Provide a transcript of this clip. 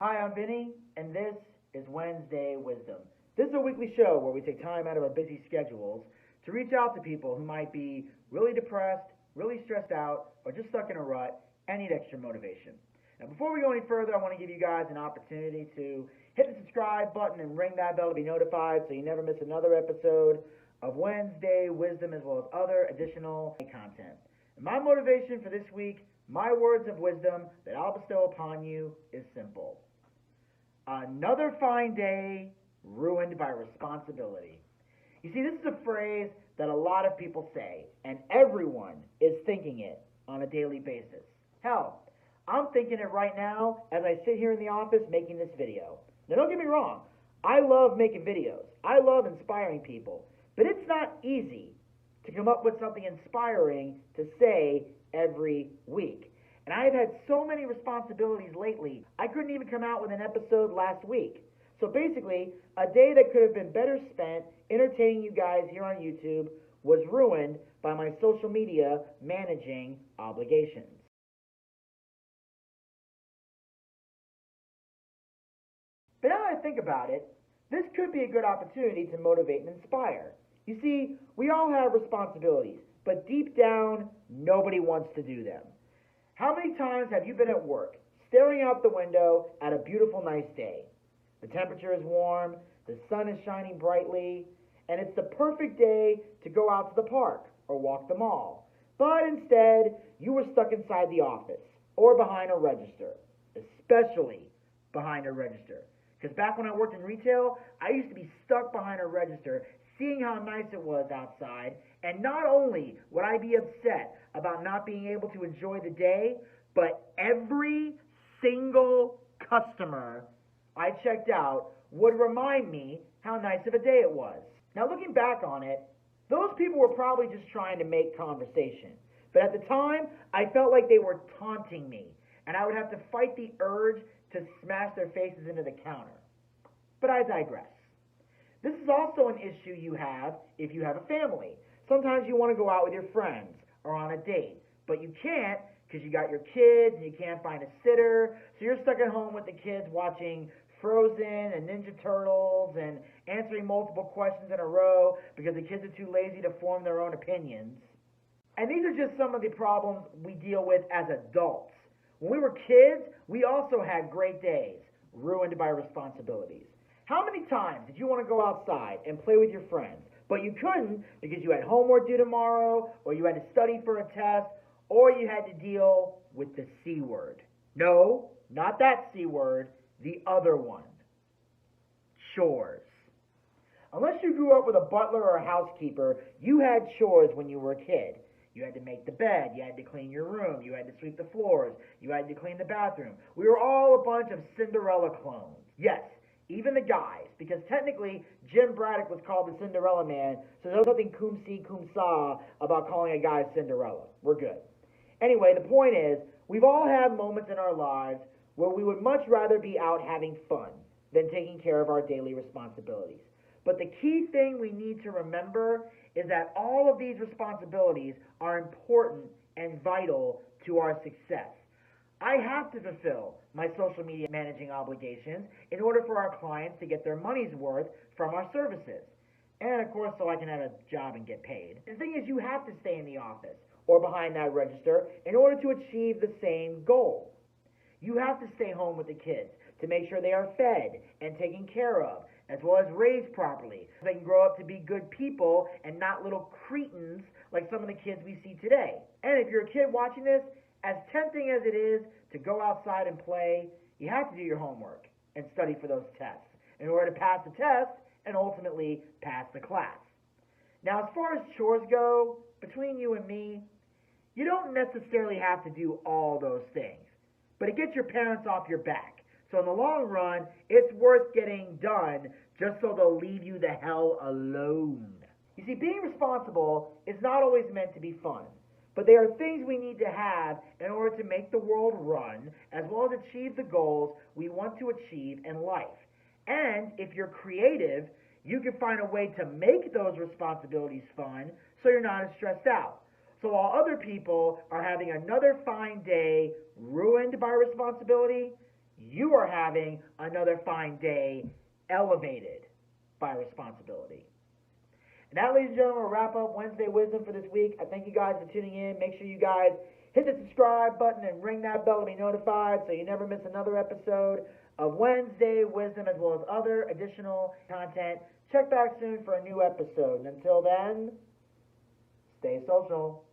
Hi, I'm Vinny, and this is Wednesday Wisdom. This is a weekly show where we take time out of our busy schedules to reach out to people who might be really depressed, really stressed out, or just stuck in a rut and need extra motivation. Now, before we go any further, I want to give you guys an opportunity to hit the subscribe button and ring that bell to be notified so you never miss another episode of Wednesday Wisdom as well as other additional content. And my motivation for this week, my words of wisdom that I'll bestow upon you is simple. Another fine day ruined by responsibility. You see, this is a phrase that a lot of people say, and everyone is thinking it on a daily basis. Hell, I'm thinking it right now as I sit here in the office making this video. Now, don't get me wrong, I love making videos, I love inspiring people, but it's not easy to come up with something inspiring to say every week. And I've had so many responsibilities lately, I couldn't even come out with an episode last week. So basically, a day that could have been better spent entertaining you guys here on YouTube was ruined by my social media managing obligations. But now that I think about it, this could be a good opportunity to motivate and inspire. You see, we all have responsibilities, but deep down, nobody wants to do them. How many times have you been at work, staring out the window at a beautiful, nice day? The temperature is warm, the sun is shining brightly, and it's the perfect day to go out to the park or walk the mall. But instead, you were stuck inside the office or behind a register, especially behind a register. Because back when I worked in retail, I used to be stuck behind a register seeing how nice it was outside, and not only would I be upset about not being able to enjoy the day, but every single customer I checked out would remind me how nice of a day it was. Now, looking back on it, those people were probably just trying to make conversation. But at the time, I felt like they were taunting me, and I would have to fight the urge to smash their faces into the counter. But I digress. This is also an issue you have if you have a family. Sometimes you want to go out with your friends or on a date, but you can't because you got your kids and you can't find a sitter, so you're stuck at home with the kids watching Frozen and Ninja Turtles and answering multiple questions in a row because the kids are too lazy to form their own opinions. And these are just some of the problems we deal with as adults. When we were kids, we also had great days ruined by responsibilities. How many times did you want to go outside and play with your friends, but you couldn't because you had homework due tomorrow, or you had to study for a test, or you had to deal with the C word? No, not that C word, the other one. Chores. Unless you grew up with a butler or a housekeeper, you had chores when you were a kid. You had to make the bed, you had to clean your room, you had to sweep the floors, you had to clean the bathroom. We were all a bunch of Cinderella clones. Yes, even the guys, because technically Jim Braddock was called the Cinderella Man, so there's nothing cum si cum sa about calling a guy Cinderella. We're good. Anyway, the point is, we've all had moments in our lives where we would much rather be out having fun than taking care of our daily responsibilities. But the key thing we need to remember is that all of these responsibilities are important and vital to our success. I have to fulfill my social media managing obligations in order for our clients to get their money's worth from our services. And of course, so I can have a job and get paid. The thing is, you have to stay in the office or behind that register in order to achieve the same goal. You have to stay home with the kids to make sure they are fed and taken care of, as well as raised properly, so they can grow up to be good people and not little cretins like some of the kids we see today. And if you're a kid watching this, as tempting as it is to go outside and play, you have to do your homework and study for those tests in order to pass the test and ultimately pass the class. Now, as far as chores go, between you and me, you don't necessarily have to do all those things, but it gets your parents off your back. So in the long run, it's worth getting done just so they'll leave you the hell alone. You see, being responsible is not always meant to be fun, but they are things we need to have in order to make the world run, as well as achieve the goals we want to achieve in life. And if you're creative, you can find a way to make those responsibilities fun so you're not as stressed out. So while other people are having another fine day ruined by responsibility, you are having another fine day elevated by responsibility. And that, ladies and gentlemen, will wrap up Wednesday Wisdom for this week. I thank you guys for tuning in. Make sure you guys hit the subscribe button and ring that bell to be notified so you never miss another episode of Wednesday Wisdom, as well as other additional content. Check back soon for a new episode. And until then, stay social.